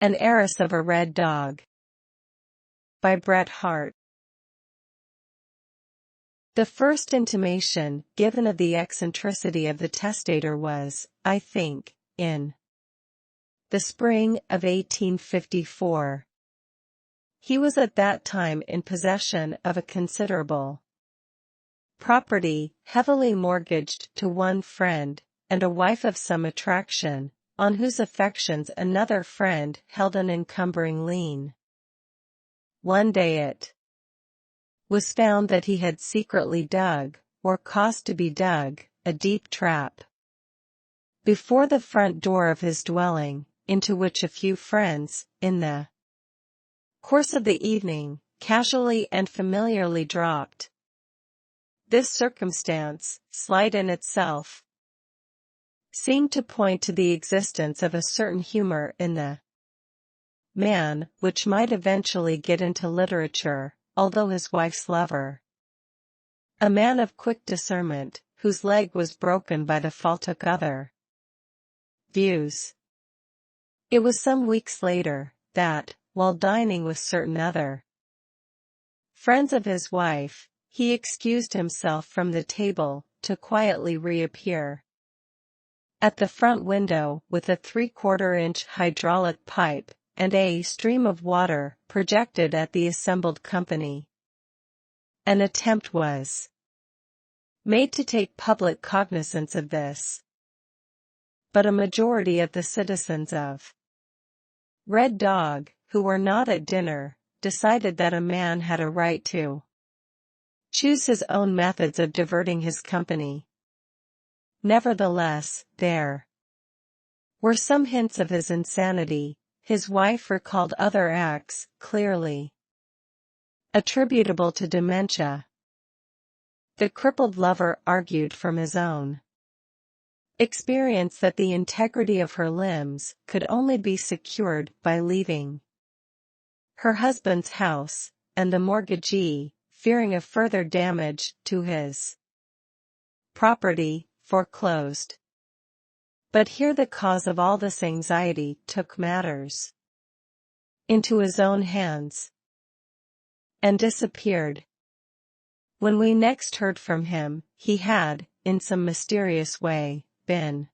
An Heiress of a Red Dog by Bret Harte. The first intimation given of the eccentricity of the testator was, I think, in the spring of 1854. He was at that time in possession of a considerable property, heavily mortgaged to one friend, and a wife of some attraction, on whose affections another friend held an encumbering lien. One day it was found that he had secretly dug, or caused to be dug, a deep trap before the front door of his dwelling, into which a few friends, in the course of the evening, casually and familiarly dropped. This circumstance, slight in itself, seemed to point to the existence of a certain humor in the man, which might eventually get into literature, although his wife's lover, a man of quick discernment, whose leg was broken by the fault of other views. It was some weeks later, that, while dining with certain other friends of his wife, he excused himself from the table, to quietly reappear at the front window with a 3/4-inch hydraulic pipe, and a stream of water projected at the assembled company. An attempt was made to take public cognizance of this, but a majority of the citizens of Red Dog, who were not at dinner, decided that a man had a right to choose his own methods of diverting his company. Nevertheless, there were some hints of his insanity. His wife recalled other acts, clearly attributable to dementia. The crippled lover argued from his own experience that the integrity of her limbs could only be secured by leaving her husband's house, and the mortgagee, fearing of further damage to his property, foreclosed. But here the cause of all this anxiety took matters into his own hands and disappeared. When we next heard from him, he had, in some mysterious way, been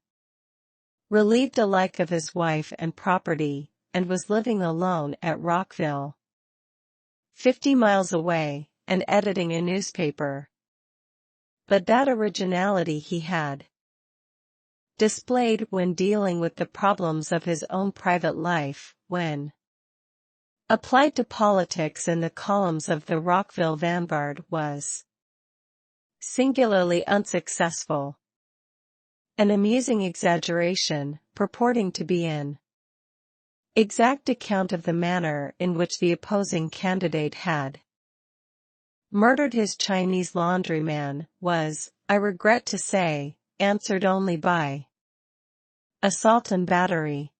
relieved alike of his wife and property, and was living alone at Rockville, 50 miles away, and editing a newspaper. But that originality he had displayed when dealing with the problems of his own private life, when applied to politics in the columns of the Rockville Vanguard, was singularly unsuccessful. An amusing exaggeration, purporting to be an exact account of the manner in which the opposing candidate had murdered his Chinese laundryman, was, I regret to say, answered only by assault and battery.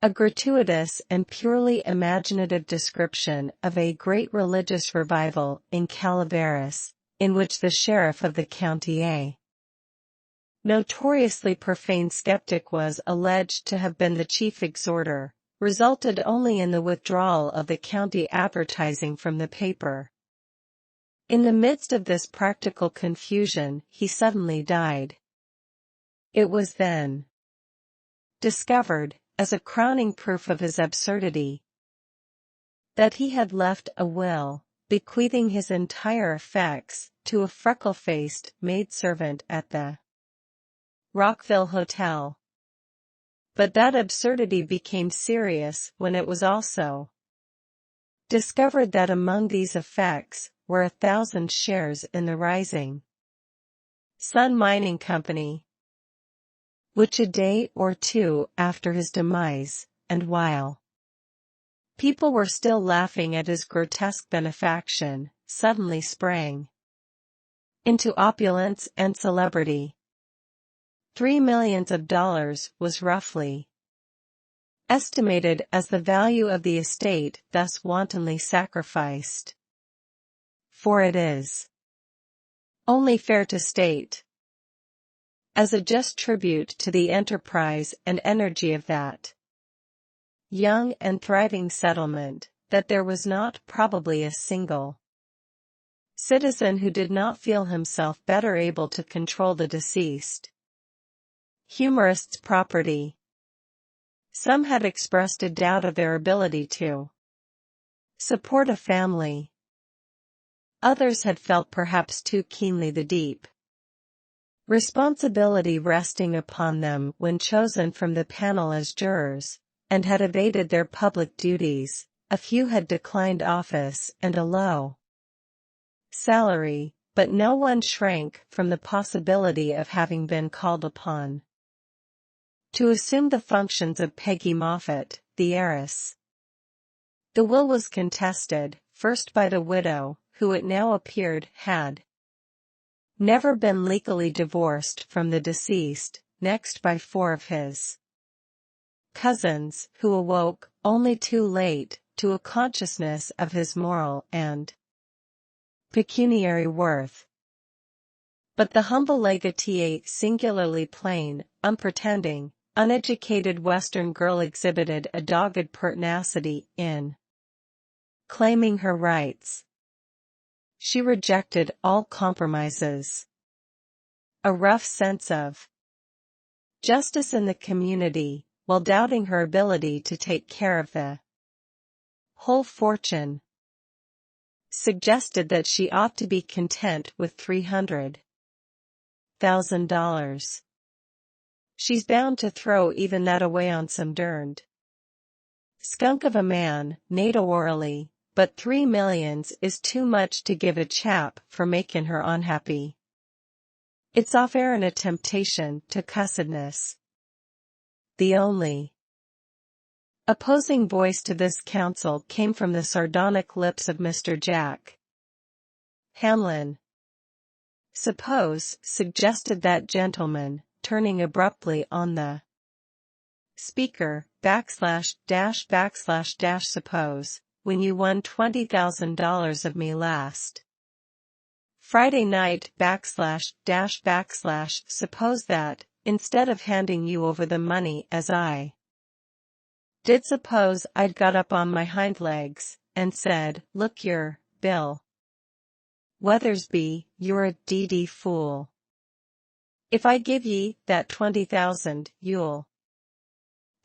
A gratuitous and purely imaginative description of a great religious revival in Calaveras, in which the sheriff of the county, a notoriously profane skeptic, was alleged to have been the chief exhorter, resulted only in the withdrawal of the county advertising from the paper. In the midst of this practical confusion, he suddenly died. It was then discovered, as a crowning proof of his absurdity, that he had left a will, bequeathing his entire effects to a freckle-faced maidservant at the Rockville Hotel. But that absurdity became serious when it was also discovered that among these effects were 1,000 shares in the Rising Sun Mining Company, which a day or two after his demise, and while people were still laughing at his grotesque benefaction, suddenly sprang into opulence and celebrity. $3 million was roughly estimated as the value of the estate thus wantonly sacrificed. For it is only fair to state, as a just tribute to the enterprise and energy of that young and thriving settlement, that there was not probably a single citizen who did not feel himself better able to control the deceased humorist's property. Some had expressed a doubt of their ability to support a family. Others had felt perhaps too keenly the deep responsibility resting upon them when chosen from the panel as jurors, and had evaded their public duties. A few had declined office and a low salary, but no one shrank from the possibility of having been called upon to assume the functions of Peggy Moffat, the heiress. The will was contested, first by the widow, who it now appeared had never been legally divorced from the deceased, next by 4 of his cousins, who awoke, only too late, to a consciousness of his moral and pecuniary worth. But the humble legatee, a singularly plain, unpretending, uneducated Western girl, exhibited a dogged pertinacity in claiming her rights. She rejected all compromises. A rough sense of justice in the community, while doubting her ability to take care of the whole fortune, suggested that she ought to be content with $300,000. She's bound to throw even that away on some derned skunk of a man, NATO orally, but $3 million is too much to give a chap for making her unhappy. It's off-air and a temptation to cussedness. The only opposing voice to this counsel came from the sardonic lips of Mr. Jack Hamlin. Suppose, suggested that gentleman, turning abruptly on the speaker, // when you won $20,000 of me last Friday night, // suppose that, instead of handing you over the money as I did, suppose I'd got up on my hind legs, and said, look here, Bill Weathersby, you're a d.d. fool. If I give ye that 20,000, you'll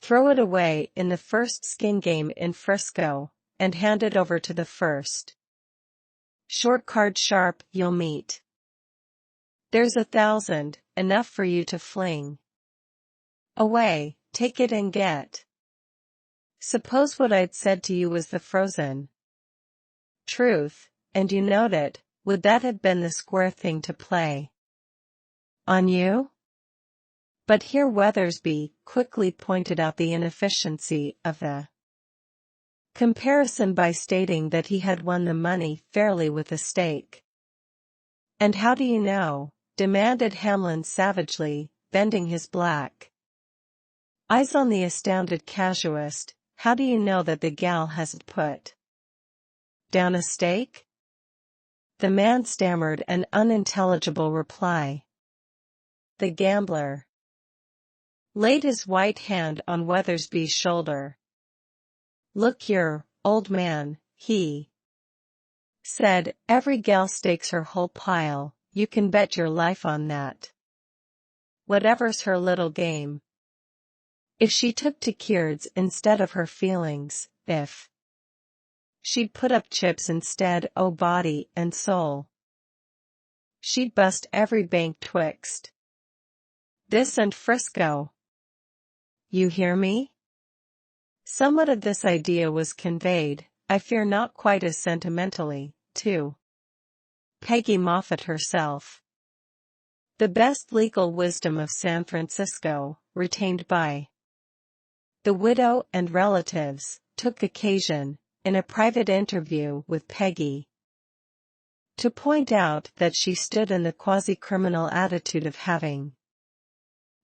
throw it away in the first skin game in Frisco, and hand it over to the first short card sharp you'll meet. There's 1,000, enough for you to fling away, take it and get. Suppose what I'd said to you was the frozen truth, and you knowed it, would that have been the square thing to play on you? But here Weathersby quickly pointed out the inefficiency of the comparison by stating that he had won the money fairly with a stake. And how do you know? Demanded Hamlin savagely, bending his black eyes on the astounded casuist. How do you know that the gal hasn't put down a stake? The man stammered an unintelligible reply. The gambler laid his white hand on Weathersby's shoulder. Look here, old man, he said, every gal stakes her whole pile, you can bet your life on that. Whatever's her little game. If she took to keards instead of her feelings, if she'd put up chips instead o' body and soul, she'd bust every bank twixt this and Frisco. You hear me? Somewhat of this idea was conveyed, I fear not quite as sentimentally, to Peggy Moffat herself. The best legal wisdom of San Francisco, retained by the widow and relatives, took occasion, in a private interview with Peggy, to point out that she stood in the quasi-criminal attitude of having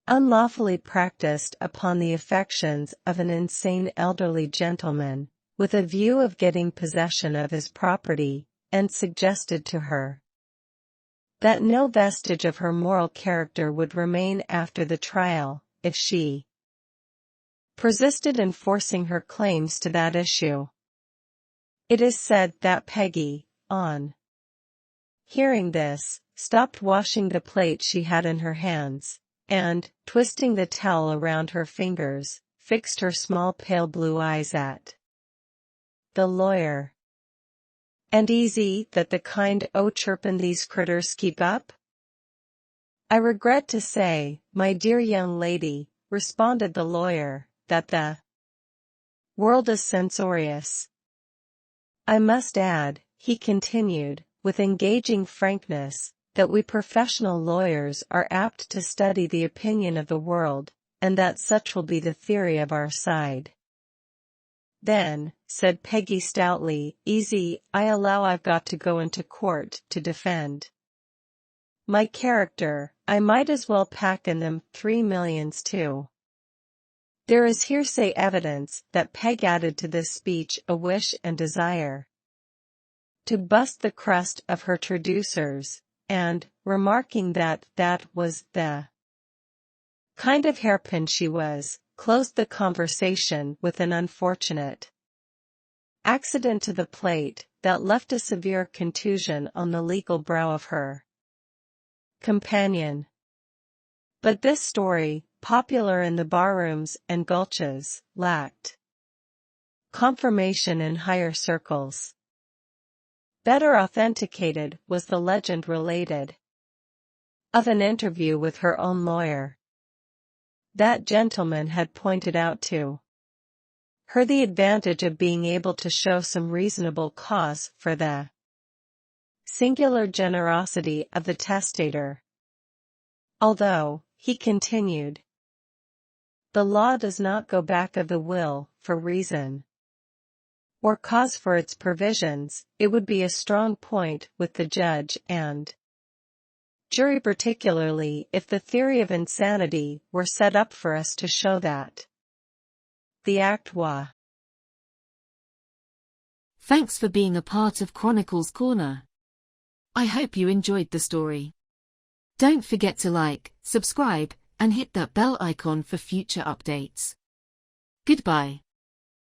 unlawfully practiced upon the affections of an insane elderly gentleman, with a view of getting possession of his property, and suggested to her that no vestige of her moral character would remain after the trial, if she persisted in forcing her claims to that issue. It is said that Peggy, on hearing this, stopped washing the plate she had in her hands, and, twisting the towel around her fingers, fixed her small pale blue eyes at the lawyer. "And easy that the kind o' chirpin' these critters keep up?" "I regret to say, my dear young lady," responded the lawyer, "that the world is censorious. I must add," he continued, with engaging frankness, "that we professional lawyers are apt to study the opinion of the world, and that such will be the theory of our side." "Then," said Peggy stoutly, "easy, I allow I've got to go into court to defend my character. I might as well pack in them 3 millions too." There is hearsay evidence that Peg added to this speech a wish and desire to bust the crust of her traducers, and, remarking that that was the kind of hairpin she was, closed the conversation with an unfortunate accident to the plate that left a severe contusion on the legal brow of her companion. But this story, popular in the barrooms and gulches, lacked confirmation in higher circles. Better authenticated was the legend related of an interview with her own lawyer. That gentleman had pointed out to her the advantage of being able to show some reasonable cause for the singular generosity of the testator. Although, he continued, the law does not go back of the will, for reason or cause for its provisions, it would be a strong point with the judge and jury, particularly if the theory of insanity were set up for us to show that the act was. Thanks for being a part of Chronicles Corner. I hope you enjoyed the story. Don't forget to like, subscribe, and hit that bell icon for future updates. Goodbye.